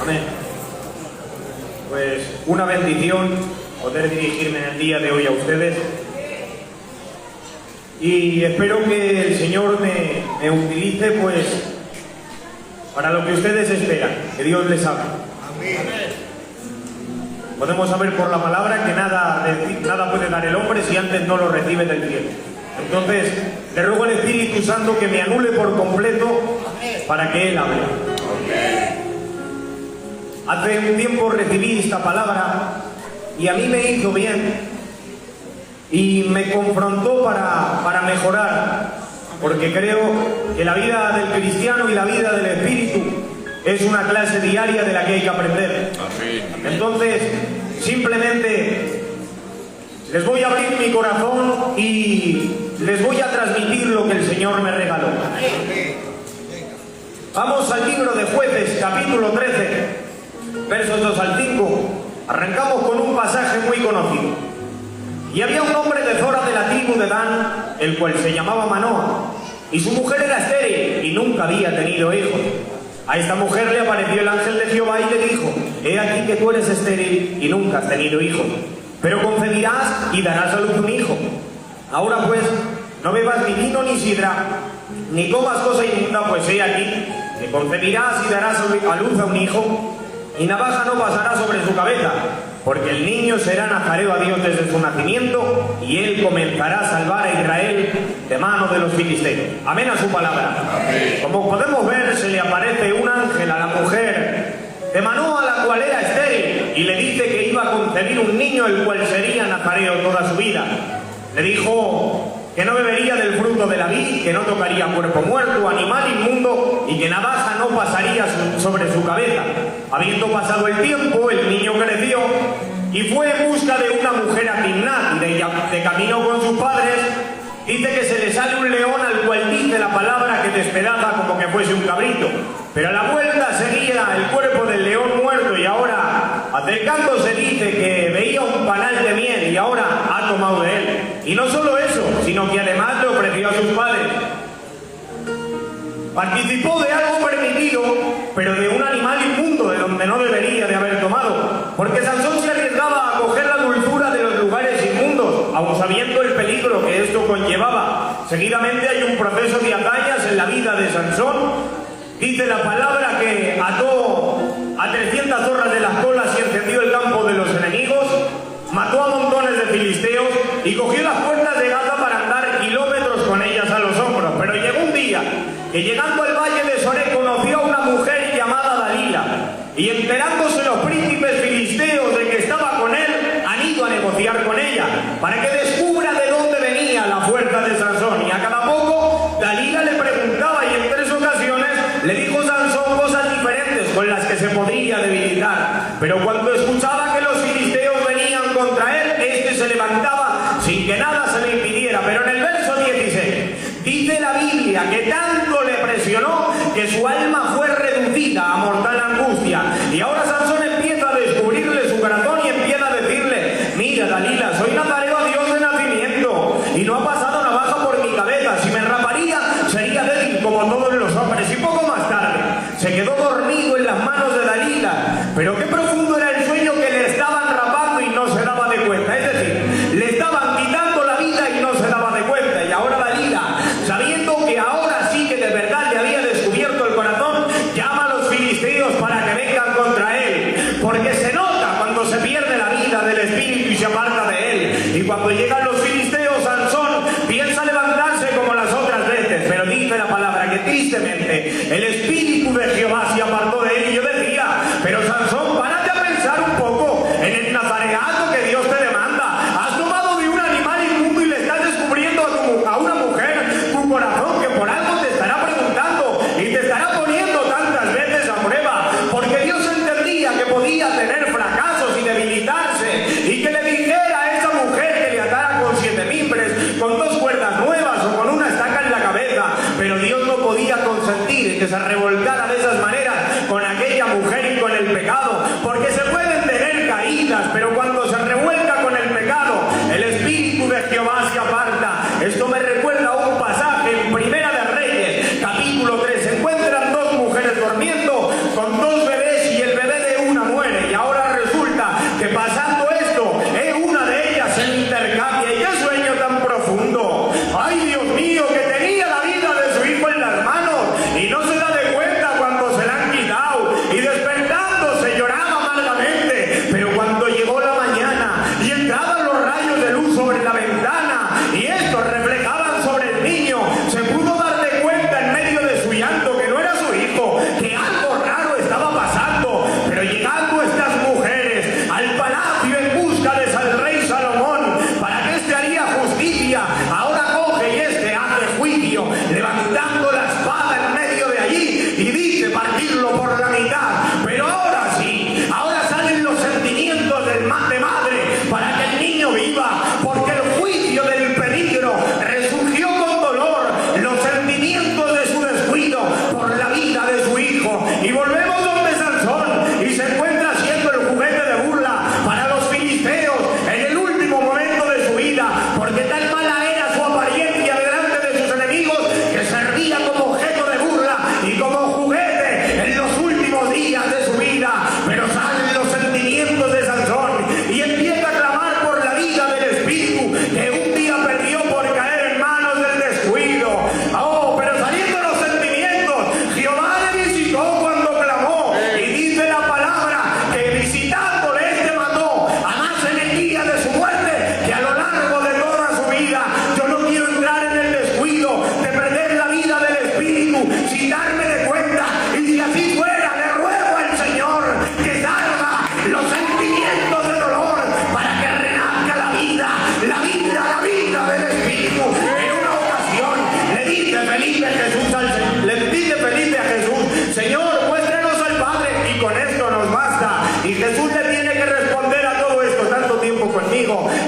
Amén. Pues una bendición poder dirigirme en el día de hoy a ustedes. Y espero que el Señor me utilice pues para lo que ustedes esperan, que Dios les hable. Amén. Podemos saber por la palabra que nada puede dar el hombre si antes no lo recibe del cielo. Entonces, le ruego al Espíritu Santo que me anule por completo para que Él hable. Hace un tiempo recibí esta palabra y a mí me hizo bien y me confrontó para mejorar, porque creo que la vida del cristiano y la vida del Espíritu es una clase diaria de la que hay que aprender. Entonces, simplemente les voy a abrir mi corazón y les voy a transmitir lo que el Señor me regaló. Vamos al libro de Jueces, capítulo 13, versos 2 al 5. Arrancamos con un pasaje muy conocido. Y había un hombre de Zora de la tribu de Dan, el cual se llamaba Manoa, y su mujer era estéril y nunca había tenido hijos. A esta mujer le apareció el ángel de Jehová y le dijo: he aquí que tú eres estéril y nunca has tenido hijos, pero concebirás y darás a luz un hijo. Ahora pues, no bebas ni vino ni sidra, ni comas cosa inmunda, pues he aquí que concebirás y darás a luz a un hijo, y navaja no pasará sobre su cabeza, porque el niño será nazareo a Dios desde su nacimiento, y él comenzará a salvar a Israel de mano de los filisteos. Amén a su palabra. Amén. Como podemos ver, se le aparece un ángel a la mujer de Manoa, la cual era estéril, y le dice que iba a concebir un niño, el cual sería nazareo toda su vida. Le dijo que no bebería del fruto de la vid, que no tocaría cuerpo muerto, animal inmundo, y que navaja no pasaría sobre su cabeza. Habiendo pasado el tiempo, el niño creció y fue en busca de una mujer a Timnat, y de camino con sus padres, dice que se le sale un león, al cual dice la palabra que despedaza como que fuese un cabrito. Pero a la vuelta seguía el cuerpo del león muerto, y ahora, acercándose, dice que veía un panal de miel y ahora ha tomado de él. Y no solo eso, sino que además le ofreció a sus padres. Participó de algo permitido, pero de un animal inmundo, de donde no debería de haber tomado, porque Sansón se arriesgaba a coger la dulzura de los lugares inmundos, aun sabiendo el peligro que esto conllevaba. Seguidamente hay un proceso de hazañas en la vida de Sansón. Dice la palabra que ató a 300 zorras de las colas y encendió el campo de los enemigos, mató a montones de filisteos y cogió las puertas de Gaza para andar kilómetros con ellas a los hombros. Pero llegó un día que, llegando al valle de Soré, conoció a una mujer llamada Dalila, y enterándose los príncipes filisteos de que estaba con él, han ido a negociar con ella para que descubra de dónde venía la fuerza de Sansón. Y a cada poco Dalila le preguntaba, y en 3 ocasiones le dijo Sansón cosas diferentes con las que se podría debilitar. Pero cuando escuchaba que los filisteos venían contra él, este se levantaba sin que nada se le impidiera. Pero en el verso 16 dice la Biblia que tanto le presionó que su alma fue reducida a mortal angustia. Y ahora Sansón empieza a descubrirle su corazón y empieza a decirle: mira, Dalila, soy nazareo a Dios de nacimiento y no ha pasado navaja por mi cabeza. Si me raparía, sería débil como todos los hombres. Y poco más tarde se quedó dormido en las manos de Dalila. Pero qué profundo era el sueño, que le estaban rapando y no se daba de cuenta. Es decir, le estaban quitando la vida y no se daba de cuenta. Y ahora Dalila, sabiendo que ahora sí que de verdad le había descubierto el corazón, llama a los filisteos para que vengan contra él, porque se nota cuando se pierde la vida del espíritu y se aparta de él. Y cuando llegan los filisteos, Sansón piensa levantarse como las otras veces, pero dice la palabra que tristemente el espíritu de Jehová se apartó de él. Y yo decía: pero Sansón, párate a pensar un poco en el nazareato que Dios te demanda. Has tomado de un animal inmundo y le estás descubriendo a una mujer tu corazón, que por algo te estará preguntando y te estará poniendo tantas veces a prueba, porque Dios entendía que podía tener fracasos y debilitarse, y que le dijera a esa mujer que le atara con 7 mimbres, con 2 cuerdas nuevas o con una estaca en la cabeza. Pero Dios no podía consentir que se revolcara de esas maneras con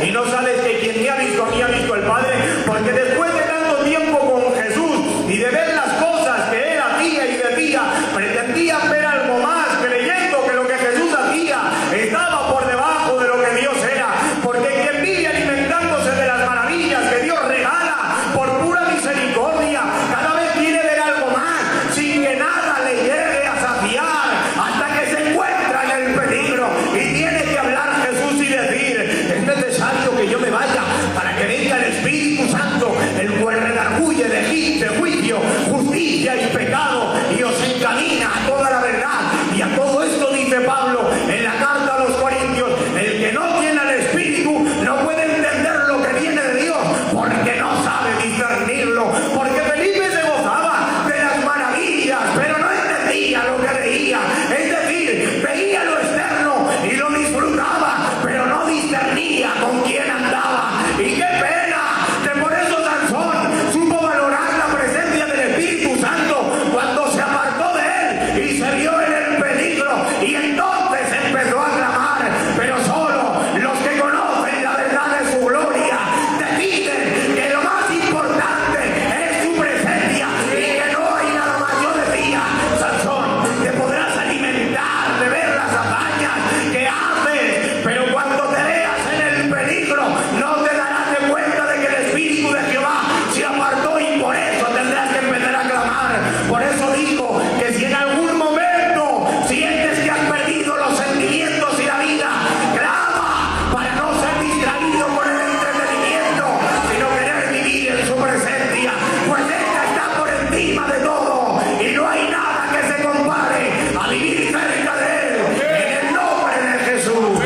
y no sabes que quien me ha visto a mí ha visto al Padre, porque después de tanto tiempo con Jesús y de ver las cosas que él hacía y decía, pretendían ver algo más, creyendo que lo que Jesús hacía estaba por debajo de lo que Dios era, porque quien vive alimentándose de las maravillas que Dios regala por pura misericordia, cada vez quiere ver algo más, sin que nada le llegue a saciar, hasta que se encuentra en el peligro y tiene que hablar Jesús y decir, es necesario que yo me vaya para que venga el Espíritu Santo, el cual redarguye de juicio, justicia y pecado, y os encamina a toda la verdad. Y a todo esto dice Pablo en la carta a los Corintios, el que no tiene el Espíritu no puede entender lo que viene de Dios, porque no sabe discernirlo, porque Felipe se gozaba de las maravillas, pero no entendía lo que veía, es decir, veía lo externo y lo disfrutaba, pero no discernía con quién andaba. Y qué pena, que por eso Sansón supo valorar la presencia del Espíritu Santo cuando se apartó de él y se vio en el peligro, y entonces empezó a clamar. Pero solo los que conocen la verdad de su gloria deciden que lo más importante es su presencia y que no hay nada más. Yo decía, Sansón, te podrás alimentar de ver las hazañas que haces, pero cuando te veas en el peligro no te darás de cuenta de que el Espíritu de Jehová se apartó, y por eso tendrás que empezar a clamar. Por eso digo que si en algún momento sientes que has perdido los sentimientos y la vida, clama para no ser distraído por el entretenimiento, sino querer vivir en su presencia, pues esta está por encima de todo y no hay nada que se compare a vivir cerca de él, en el nombre de Jesús.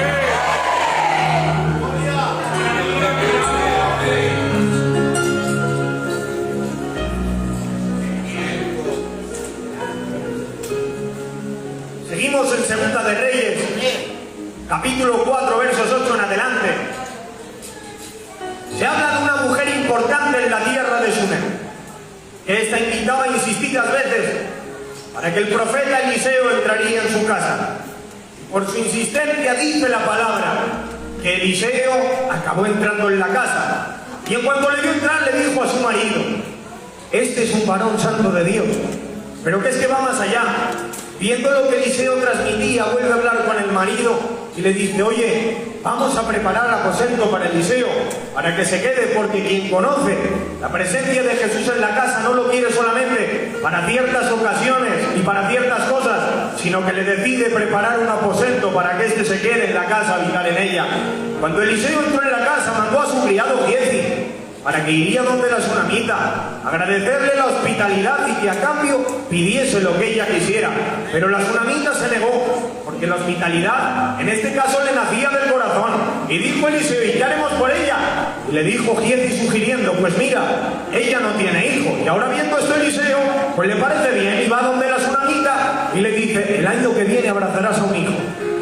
Seguimos en Segunda de Reyes, capítulo 4, versos 8 en adelante. Se habla de una mujer importante en la tierra de Sunem, que esta invitaba insistidas veces para que el profeta Eliseo entraría en su casa. Por su insistencia dice la palabra que Eliseo acabó entrando en la casa, y en cuanto le vio entrar le dijo a su marido, este es un varón santo de Dios, pero que es que va más allá. Viendo lo que Eliseo transmitía, vuelve a hablar con el marido y le dice, oye, vamos a preparar aposento para Eliseo, para que se quede, porque quien conoce la presencia de Jesús en la casa no lo quiere solamente para ciertas ocasiones y para ciertas cosas, sino que le decide preparar un aposento para que éste se quede en la casa, habitar en ella. Cuando Eliseo entró en la casa, mandó a su criado Giezi para que iría donde la sunamita, agradecerle la hospitalidad y que a cambio pidiese lo que ella quisiera. Pero la sunamita se negó, porque la hospitalidad en este caso le nacía del corazón. Y dijo Eliseo, ¿y qué haremos por ella? Y le dijo Giezi sugiriendo, pues mira, ella no tiene hijo. Y ahora viendo esto Eliseo, pues le parece bien, y va donde la sunamita y le dice, el año que viene abrazarás a un hijo.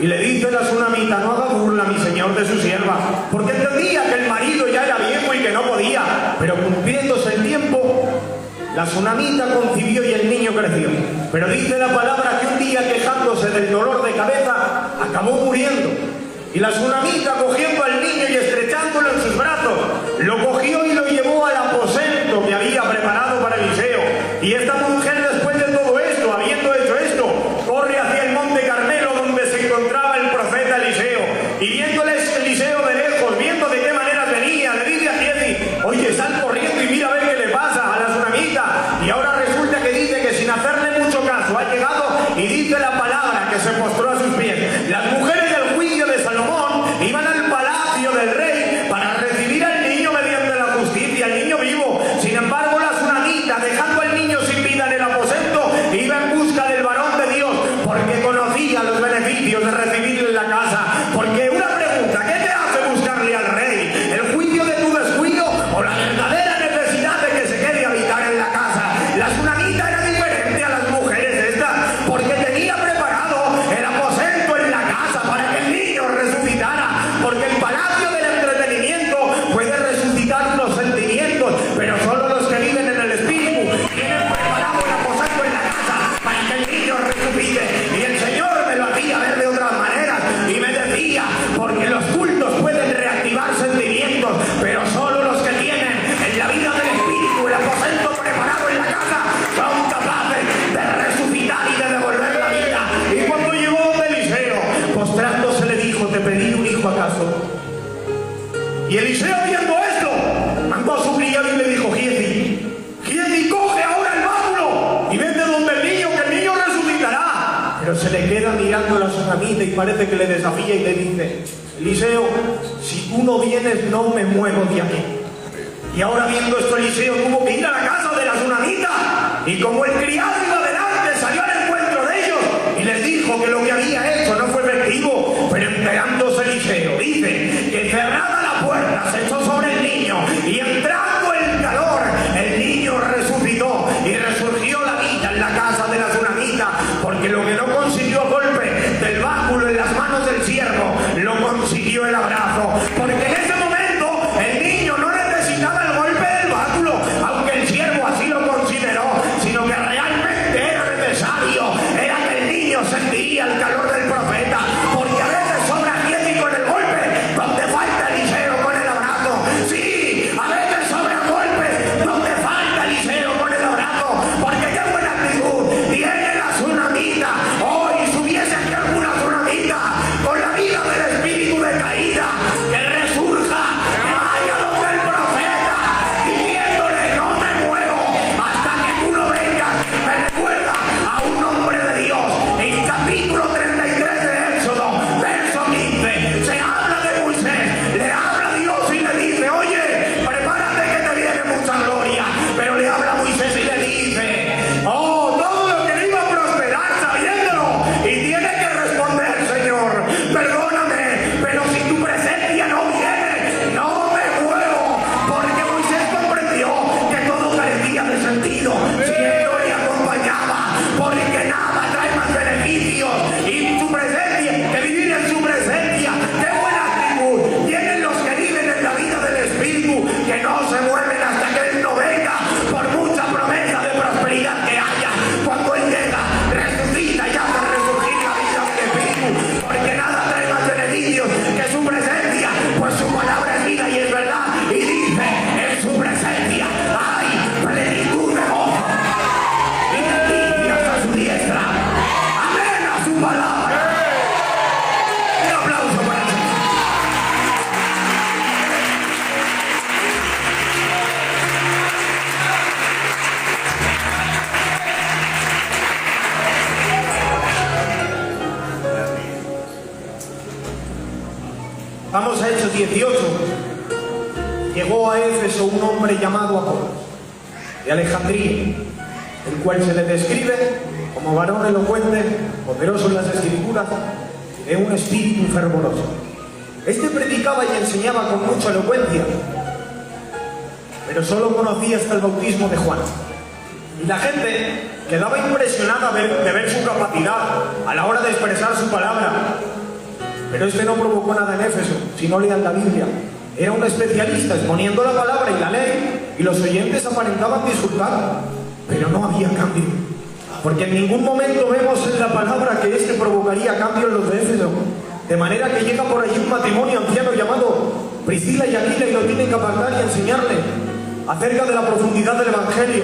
Y le dice la sunamita, no haga burla mi señor de su sierva, porque entendía que el marido ya era viejo y que no podía. Pero cumpliéndose el tiempo, la sunamita concibió y el niño creció. Pero dice la palabra que un día, quejándose del dolor de cabeza, acabó muriendo. Y la sunamita, cogiendo al niño y estrechándolo en sus brazos, lo cogió y lo llevó al aposento que había preparado para Eliseo. Y esta mujer, después de todo esto, habiendo hecho esto, corre hacia el monte Carmelo, donde se encontraba el profeta Eliseo. Y viéndole Eliseo de lejos, viendo de qué manera venía, le dice a Giezi, oye, sal corriendo y mira a ver qué le pasa a la sunamita. Y ahora resulta que dice que sin hacerle mucho caso ha llegado y dice la palabra que se postró a sus pies. Las mujeres del juicio de Salomón iban al palacio del rey para recibir al niño mediante la justicia, al niño vivo. Sin embargo, la sunamita, dejando al niño sin vida en brazo. Y Eliseo, viendo esto, mandó a su criado y le dijo: Giezi, coge ahora el báculo y vete donde el niño, que el niño resucitará. Pero se le queda mirando a la tsunamita y parece que le desafía y le dice: Eliseo, si tú no vienes, no me muevo de aquí. Y ahora, viendo esto, Eliseo tuvo que ir a la casa de la tsunamita, y como el criado iba adelante, salió al encuentro de ellos y les dijo que lo que había hecho no fue efectivo. Pero enterándose Eliseo, dice que cerrada la puerta se echó sobre el niño, y entrando el calor, el niño resucitó y resurgió la vida en la casa de la tsunamita, porque lo que no consiguió a golpe del báculo en las manos del siervo, lo consiguió el abrazo. Porque en ese momento el niño no necesitaba el golpe del báculo, aunque el siervo así lo consideró, sino que realmente era necesario, era que el niño sentiría el calor del profeta. Porque a veces sobra Giezi con el golpe, donde falta Eliseo con el abrazo. Sí, a veces sobra golpe, donde falta Eliseo con el abrazo. Porque qué buena actitud tiene la tsunamita. Hoy si hubiese aquí alguna tsunamita con la vida del espíritu de caída, que resurja, que vaya donde el profeta, diciéndole: no me muevo hasta que tú no vengas. Me recuerda a un hombre de Dios en capítulo 33 de Éxodo, verso 15. Se habla de Moisés, le habla Dios y le dice: oye, prepárate que te viene mucha gloria. Pero le habla a Moisés y le dice: oh, todo lo que le iba a prosperar sabiéndolo. Y tiene que responder: Señor, perdóname, pero si tu presencia no viene, no me muevo. Porque Moisés comprendió que todo carecía de sentido si él no le acompañaba, porque nada trae más beneficios y su presencia que vivir en su presencia. ¡Qué buena actitud tienen los que viven en la vida del Espíritu, que no se mueven hasta que Él no venga, por mucha promesa de prosperidad que haya! Cuando Él llega, resucita y hace resurgir la vida del Espíritu, porque nada trae más beneficios que su presencia, pues su palabra es vida y es verdad. Y dice: en su presencia hay plenitud de gozo y delicias a su diestra. Amén a su palabra. Un aplauso para el Señor. Vamos a Hechos 18. Llegó a Éfeso un hombre llamado Apolos, de Alejandría, el cual se le describe como varón elocuente, poderoso en las escrituras, y de un espíritu fervoroso. Este predicaba y enseñaba con mucha elocuencia, pero solo conocía hasta el bautismo de Juan. Y la gente quedaba impresionada de ver su capacidad a la hora de expresar su palabra. Pero este no provocó nada en Éfeso, si no lean la Biblia. Era un especialista exponiendo la palabra y la ley, y los oyentes aparentaban disfrutar, pero no había cambio. Porque en ningún momento vemos en la palabra que este provocaría cambio en los de Éfeso. De manera que llega por allí un matrimonio anciano llamado Priscila y Aquila, y lo tienen que apartar y enseñarle acerca de la profundidad del Evangelio.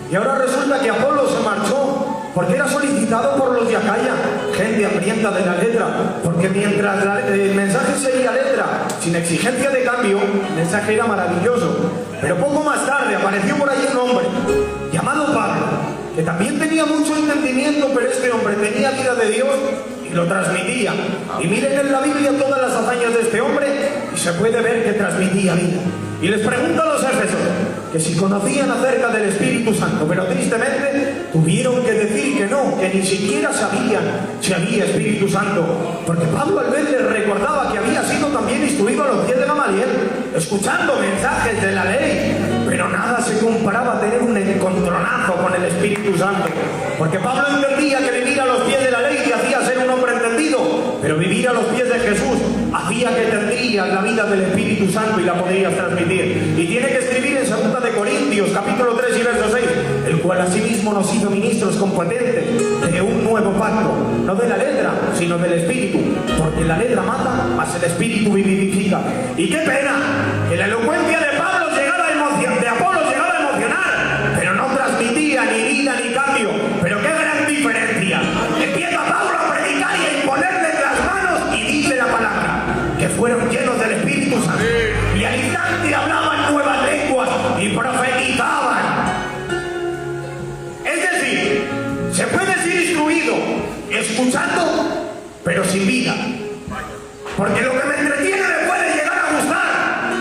Y ahora resulta que Apolo se marchó porque era solicitado por los de Acaya, gente hambrienta de la letra, porque mientras el mensaje seguía letra, sin exigencia de cambio, el mensaje era maravilloso. Pero poco más tarde apareció por allí un hombre llamado Pablo, que también tenía mucho entendimiento, pero este hombre tenía vida de Dios y lo transmitía. Y miren en la Biblia todas las hazañas de este hombre y se puede ver que transmitía vida. Y les pregunta a los éfesos que si conocían acerca del Espíritu Santo, pero tristemente tuvieron que decir que no, que ni siquiera sabían si había Espíritu Santo, porque Pablo al vez les recordaba que había sido también instruido a los pies de Gamaliel, escuchando mensajes de la ley, pero nada se comparaba a tener un encontronazo con el Espíritu Santo, porque Pablo entendía que vivir a los pies de la ley te hacía ser un hombre entendido, pero vivir a los pies de Jesús hacía que tendrías la vida del Espíritu Santo y la podrías transmitir. Y tiene que escribir en 2 de Corintios, capítulo 3 y verso 6, el cual asimismo nos hizo ministros competentes de un nuevo pacto, no de la letra, sino del Espíritu, porque la letra mata, mas el Espíritu vivifica. Y qué pena que la elocuencia de Apolo llegaba a emocionar, pero no transmitía ni vida ni cambio. Pero qué gran diferencia. Empieza Pablo a predicar y a imponerle las manos, y dice la palabra que fueron porque lo que me entretiene me puede llegar a gustar,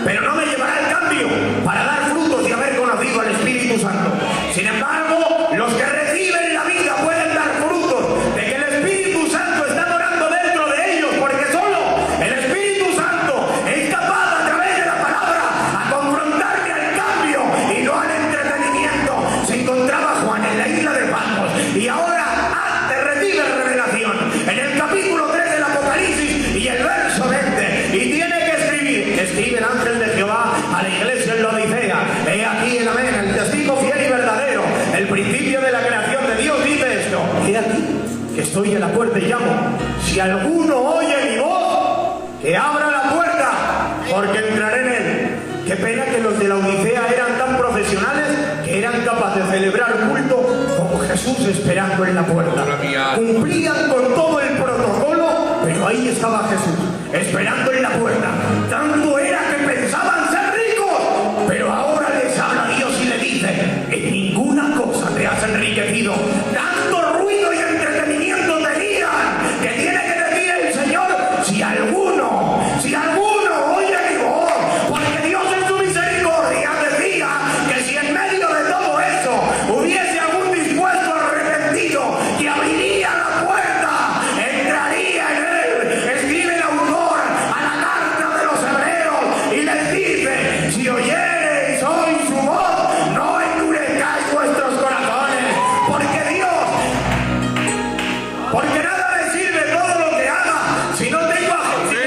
pero no me llevará al cambio para dar frutos de haber conocido al Espíritu Santo. Sin embargo, los que reciben la vida pueden dar frutos de que el Espíritu Santo está morando dentro de ellos, porque solo el Espíritu Santo es capaz a través de la palabra a confrontarme al cambio y no al entretenimiento. Se encontraba Juan en la isla de Patmos y ahora antes recibe revelación en el capítulo 3 del Apocalipsis y el verso 20, y tiene que escribe el ángel de Jehová a la iglesia en la Odisea: he aquí el amén, el testigo fiel y verdadero, el principio de la creación de Dios, dice esto: he aquí que estoy en la puerta y llamo. Si alguno oye mi voz, que abra la puerta, porque entraré en él. Qué pena que los de la Odisea eran tan profesionales que eran capaces de celebrar culto como Jesús esperando en la puerta. Cumplían con todo el protocolo, pero ahí estaba Jesús esperando en la puerta. Tanto era que pensaban ser ricos, pero ahora les habla Dios y le dice: en ninguna cosa te has enriquecido. Tanto ruido y entretenimiento tenían que tiene que decir el Señor: si alguno oye mi voz, porque Dios en su misericordia decía que si en medio de todo eso hubiese algún dispuesto arrepentido que abriría la puerta, entraría en él. Escribe el autor a la carta de los hebreos y les dice: si oyereis hoy su voz, no endurezcáis vuestros corazones, porque nada me sirve todo lo que haga si no tengo a Jesús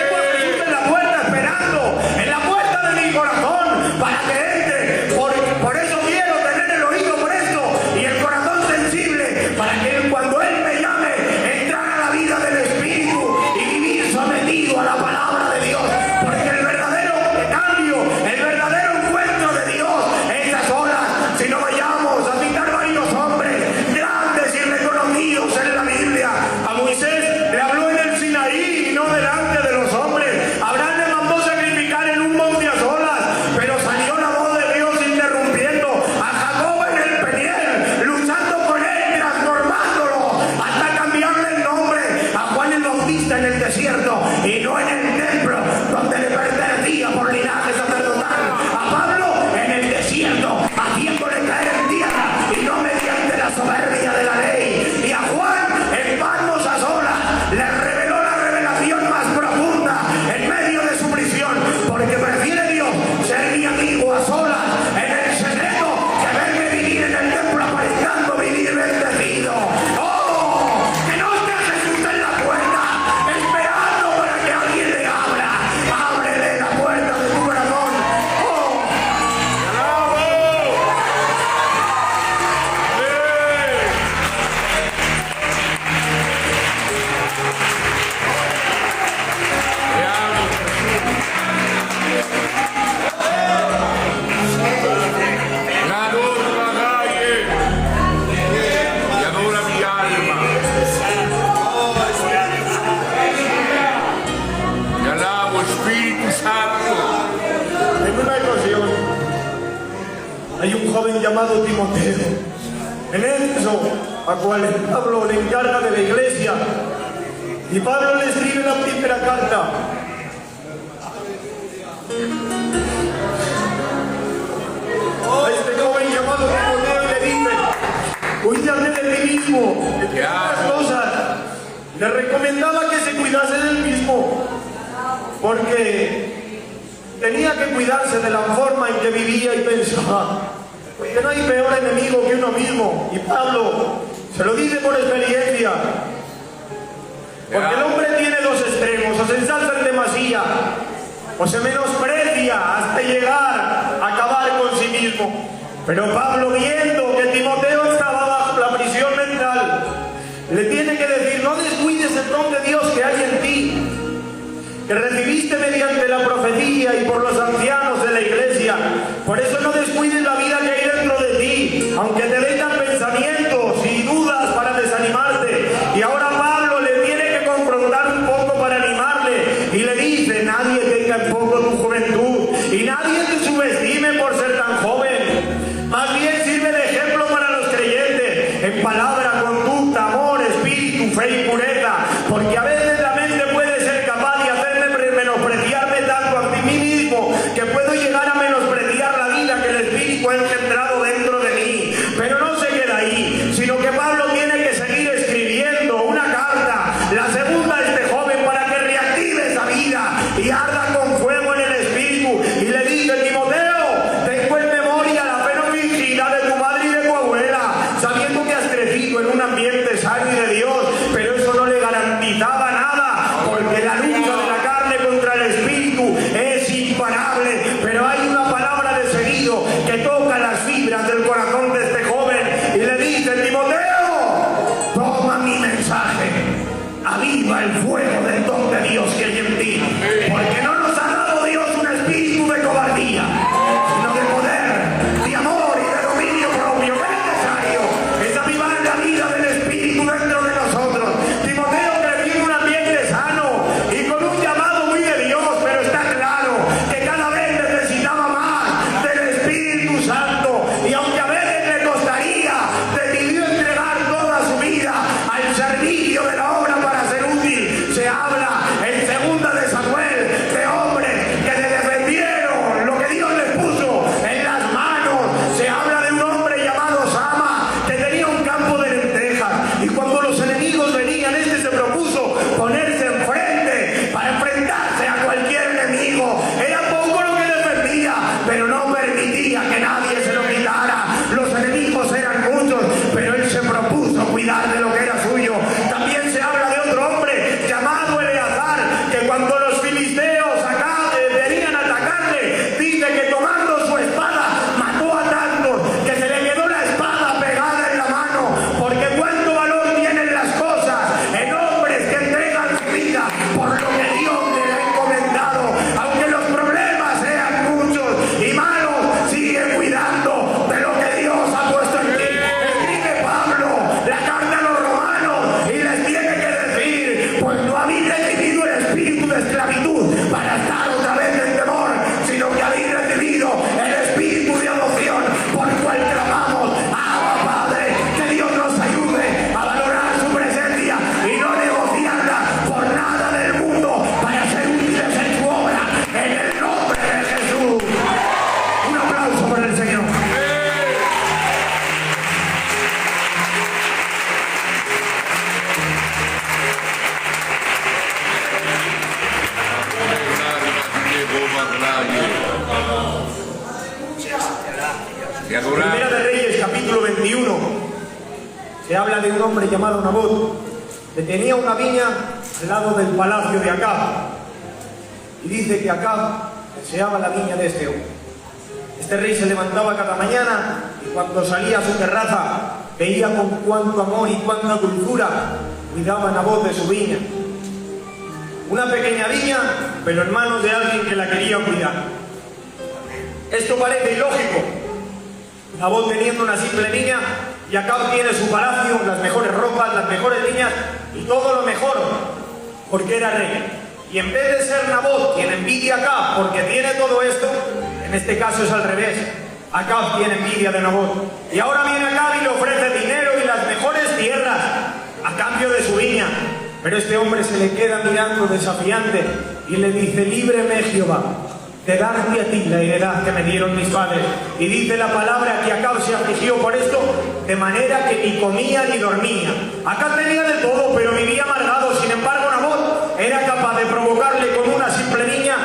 en la puerta esperando, en la puerta de mi corazón para que entre. Por eso quiero tener el oído presto y el corazón sensible para que cuando Él me llame entrar a la vida del Espíritu y vivir sometido a la palabra de Dios, porque el verdadero cambio, el verdadero encuentro de Dios es a solas. Si no vayamos a citar varios hombres grandes y reconocidos en la Biblia, a Moisés le habló en el Sinaí y no delante de los hombres. Abraham le mandó sacrificar en un monte a solas, pero salió la voz de Dios interrumpiendo. A Jacob en el Peniel, luchando con él, transformándolo hasta cambiarle el nombre. A Juan el Bautista en el desierto y no en el templo donde le pertenecía por linaje sacerdotal. A Pablo en el desierto, haciéndole caer en tierra y no mediante la soberbia de la ley. Y a Juan en Patmos a solas le reveló la revelación más profunda en medio de su prisión, porque prefiere Dios ser mi amigo a solas en el secreto que verme vivir en el templo aparentando vivir bendecido. ¡Oh! Que no esté Jesús en la puerta esperando para que alguien le abra. Ábrele la puerta de tu corazón. ¡Oh! Adora mi alma. Te alabo, Espíritu Santo. En una ocasión hay un joven llamado Timoteo en Éfeso, a cual Pablo le encarga de la iglesia, y Pablo le escribe la primera carta. A este joven llamado Timoteo y le dice: cuídate de ti mismo, entre otras cosas. Le recomendaba que se cuidase del mismo, porque tenía que cuidarse de la forma en que vivía y pensaba, porque no hay peor enemigo que uno mismo. Y Pablo se lo dice por experiencia, porque el hombre tiene dos extremos: o se ensalza en demasía o se menosprecia hasta llegar a acabar con sí mismo. Pero Pablo, viendo que Timoteo estaba bajo la prisión mental, le tiene que decir: no descuides el don de Dios que hay en ti, que recibiste mediante la profecía y por los ancianos de la iglesia. Por eso no descuides la vida que hay dentro de ti, aunque te vengan pensamientos y dudas para desanimarte. Y ahora Pablo le tiene que confrontar un poco para animarle y le dice: nadie tenga en poco tu juventud y nadie te subestime por ser tan joven. Más bien sirve de ejemplo para los creyentes en palabra, conducta, amor, espíritu, fe y pureza, porque a veces la mente puede ser capaz de hacerme esclavitud para estar otra vez en temor, sino que habéis recibido el espíritu de adopción por el cual clamamos, Abba Padre. Que Dios nos ayude a valorar su presencia y no negociarla por nada del mundo para ser útiles en su obra, en el nombre de Jesús. Un aplauso por el Señor. Primera de Reyes, capítulo 21. Se habla de un hombre llamado Nabot, que tenía una viña al lado del palacio de Acab. Y dice que Acab deseaba la viña de este hombre. Este rey se levantaba cada mañana y cuando salía a su terraza veía con cuánto amor y cuánta dulzura cuidaba Nabot de su viña. Una pequeña viña, pero en manos de alguien que la quería cuidar. Esto parece ilógico. Nabot teniendo una simple viña y Acab tiene su palacio, las mejores ropas, las mejores viñas y todo lo mejor, porque era rey. Y en vez de ser Nabot quien envidia a Acab porque tiene todo esto, en este caso es al revés. Acab tiene envidia de Nabot. Y ahora viene Acab y le ofrece dinero y las mejores tierras a cambio de su viña. Pero este hombre se le queda mirando desafiante y le dice: líbreme Jehová de darte a ti la heredad que me dieron mis padres. Y dice la palabra que Acab se afligió por esto, de manera que ni comía ni dormía. Acab tenía de todo, pero vivía amargado. Sin embargo, Nabot era capaz de provocarle con una simple viña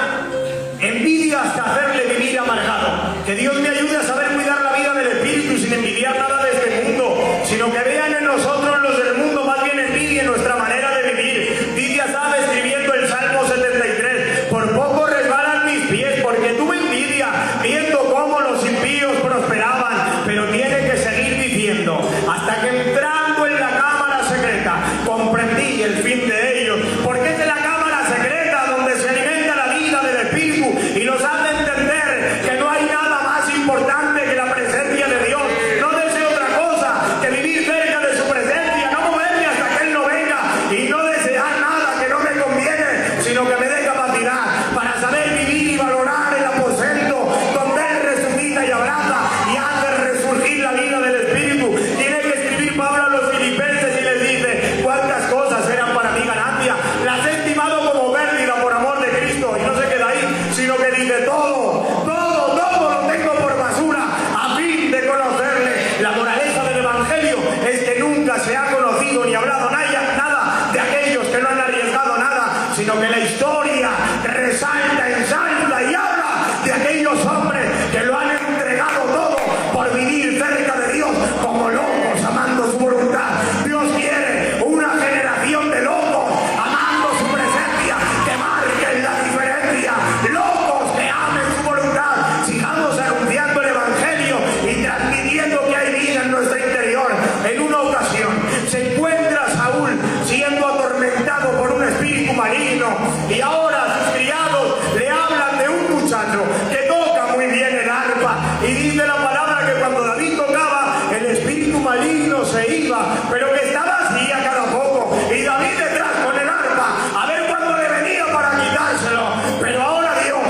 envidia hasta hacerle vivir amargado. Que Dios me ayude a saber cuidar la vida del espíritu sin envidiar nada de este mundo, sino que vean en nosotros los del mundo más bien envidien nuestra manera de vivir. Dice Asaf escribiendo el Salmo 73: por poco resbalan mis pies, porque tuve envidia viendo cómo los impíos prosperaban. Pero tiene que seguir diciendo: hasta que entrando en la cámara secreta comprendí el fin de ellos. Porque es de la cámara secreta donde se alimenta la vida del espíritu y nos hace entender que no hay nada más importante que la presencia de Dios. No deseo otra cosa que vivir cerca de su presencia, no moverme hasta que Él no venga, y no desear nada que no me conviene, sino que me dé capacidad para saber vivir y valorar el aposento donde Él resucita y abraza y hace resurgir la vida del espíritu. Tiene que escribir Pablo a los filipenses y les dice: cuántas cosas eran para mí ganancia, las he estimado como pérdida por amor de Cristo. Y no se queda ahí, sino que dice: todo lo tengo por basura a fin de conocerle. La moraleja del Evangelio es que nunca se ha conocido ni hablado nada de aquellos que no han arriesgado nada, sino que la historia resalta, ensalza y habla de aquellos hombres que lo han entregado todo por vivir cerca de Dios como locos, amando su voluntad. Dios quiere una generación de locos amando su presencia, que marquen la diferencia, locos que amen su voluntad. Sigamos anunciando el Evangelio y transmitiendo que hay vida en nuestro interior. En una ocasión se encuentra Saúl siendo atormentado por un espíritu maligno, y ahora sus criados le hablan de un muchacho que toca muy bien el arpa, y dice la palabra que cuando David tocaba, el espíritu maligno se iba, pero que estaba así a cada poco, y David detrás con el arpa a ver cuándo le venía para quitárselo. Pero ahora Dios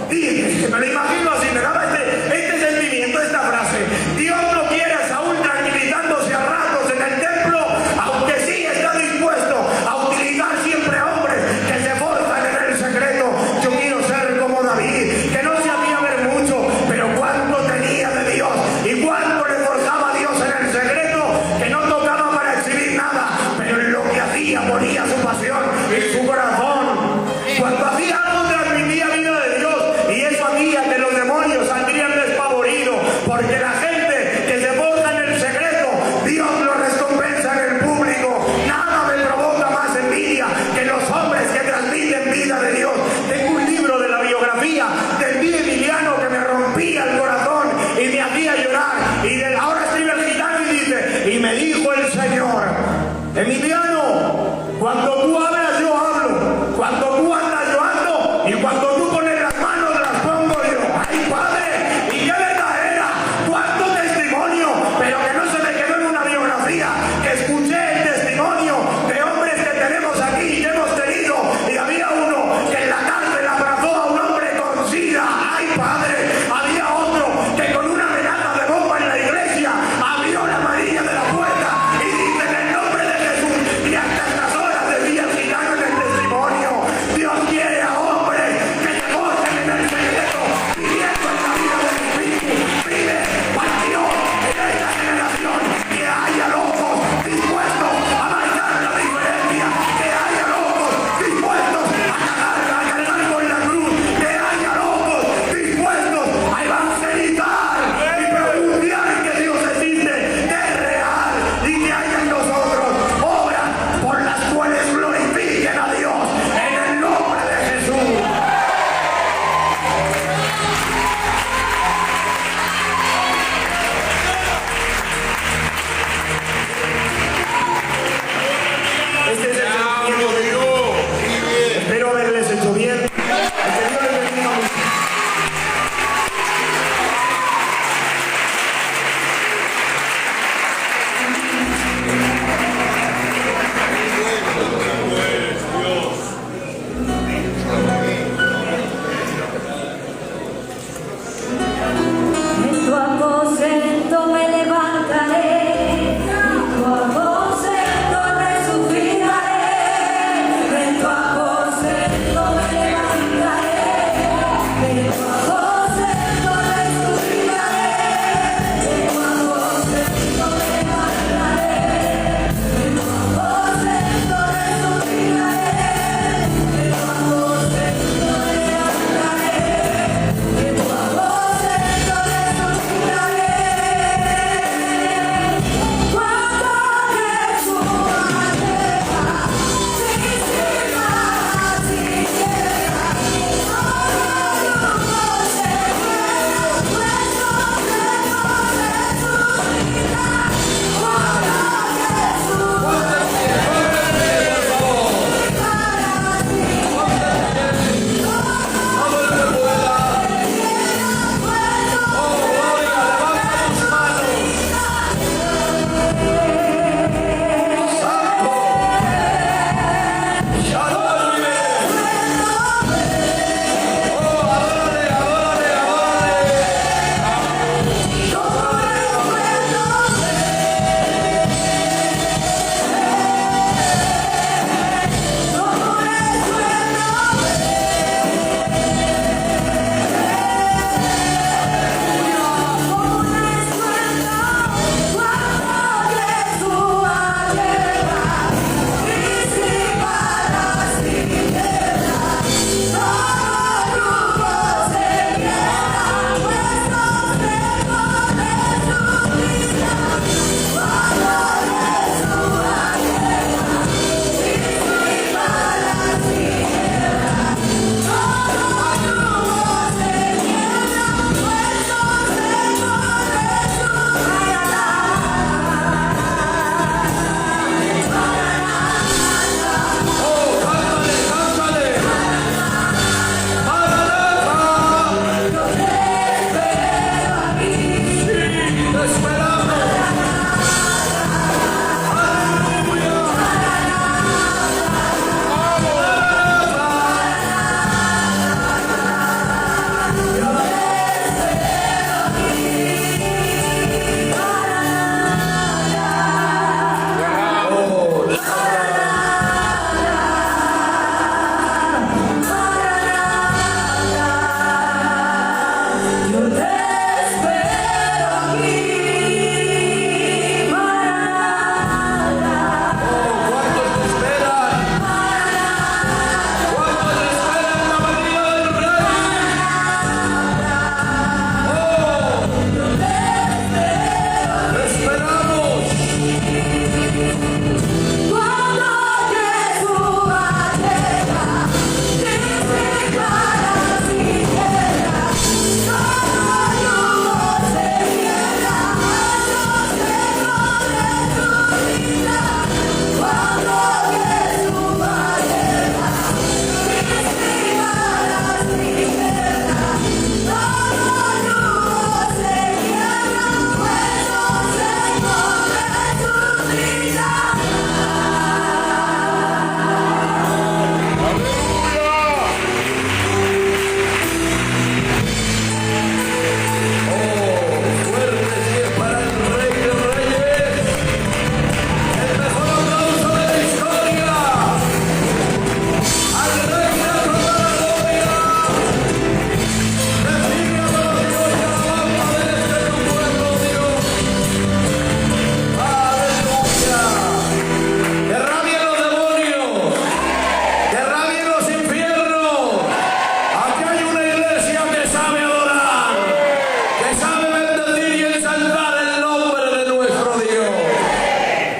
dice, que me lo imagino así, me daba este sentimiento, esta frase: Dios no quiere a Saúl tranquilizándose a ratos en el templo, aunque sí está dispuesto a utilizar siempre a hombres que se forzan en el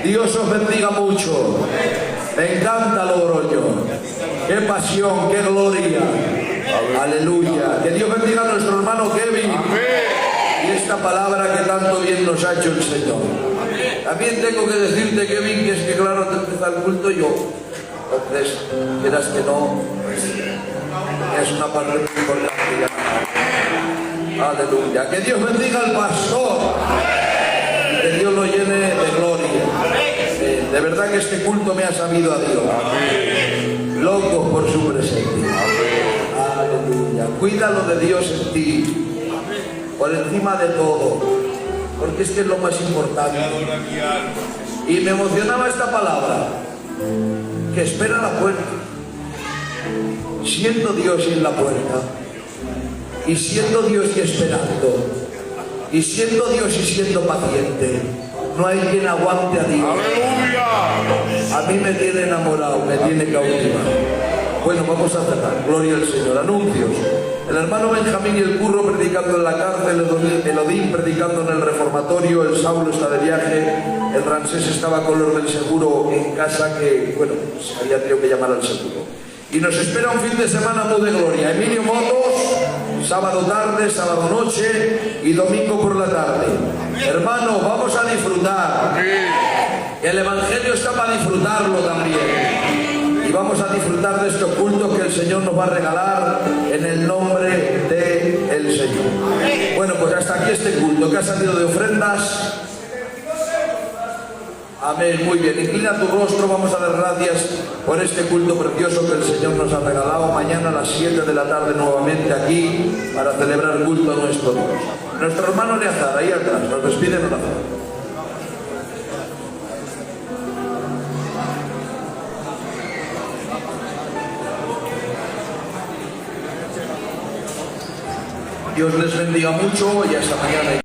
Dios os bendiga mucho. Me encanta Logroño. Qué pasión, qué gloria. Aleluya. Que Dios bendiga a nuestro hermano Kevin. Y esta palabra que tanto bien nos ha hecho el Señor. También tengo que decirte, Kevin, que es que claro, te empieza el culto yo. Entonces, quieras que no, es una parte muy importante. Aleluya. Que Dios bendiga al pastor. Que Dios lo llene de gloria. De verdad que este culto me ha sabido a Dios. Loco por su presencia. Aleluya. Cuídalo de Dios en ti. Por encima de todo. Porque es que es lo más importante. Y me emocionaba esta palabra. Que espera la puerta. siendo Dios en la puerta, y siendo Dios y esperando, y siendo Dios y siendo paciente, no hay quien aguante a Dios. Aleluya. A mí me tiene enamorado, me tiene cautivado. Bueno, vamos a cerrar. Gloria al Señor. Anuncios. El hermano Benjamín y el Curro predicando en la cárcel, el Odín predicando en el reformatorio, el Saulo está de viaje, el Ramsés estaba con los del seguro en casa que, bueno, pues había tenido que llamar al seguro. Y nos espera un fin de semana muy de gloria. Emilio Motos, sábado tarde, sábado noche y domingo por la tarde. Hermano, vamos a disfrutar. El Evangelio está para disfrutarlo también. Y vamos a disfrutar de estos cultos que el Señor nos va a regalar en el nombre del Señor. Bueno, pues hasta aquí este culto que ha salido de ofrendas. Amén, muy bien. Inclina tu rostro, vamos a dar gracias por este culto precioso que el Señor nos ha regalado. Mañana a las 7 de la tarde nuevamente aquí para celebrar culto a nuestro Dios. Nuestro hermano Eleazar, ahí atrás, nos despide en oración. Dios les bendiga mucho y hasta mañana.